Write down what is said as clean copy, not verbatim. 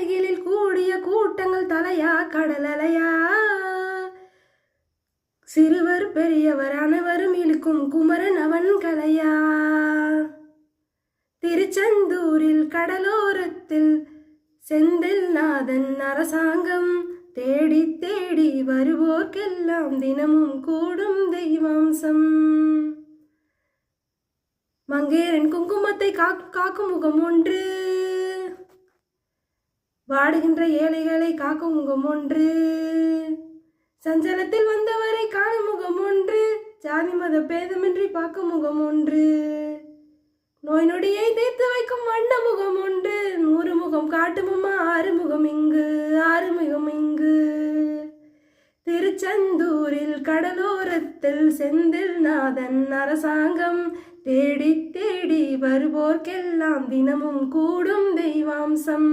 அருகிலில் கூடிய கூட்டங்கள் தலையா கடலலையா. சிறுவர் பெரியவர் அனைவரும் இழுக்கும் குமரன் அவன் கலையா. திருச்செந்தூரில் கடலோரத்தில் செந்தில் நாதன் அரசாங்கம் தேடி தேடி வருவோர்க்கெல்லாம் தினமும் கூடும் தெய்வாம்சம். மங்கையரின் குங்குமத்தை காக்கும் முகம் ஒன்று, வாடுகின்ற ஏழைகளை காக்கும் முகம் ஒன்று, சஞ்சலத்தில் வந்தவரை காணும் முகம் ஒன்று, ஜாதி மத பேதமின்றி பார்க்கும் முகம் ஒன்று, நோய் நொடியை தீர்த்து வைக்கும் வண்ண முகம் ஒன்று, 100 முகம் காட்டுமம்மா 6 முகம் இங்கு 6 முகம் இங்கு. திருச்செந்தூரில் கடலோரத்தில் செந்தில் நாதன் அரசாங்கம் தேடி தேடி வருவோர்க்கெல்லாம் தினமும் கூடும் தெய்வாம்சம்.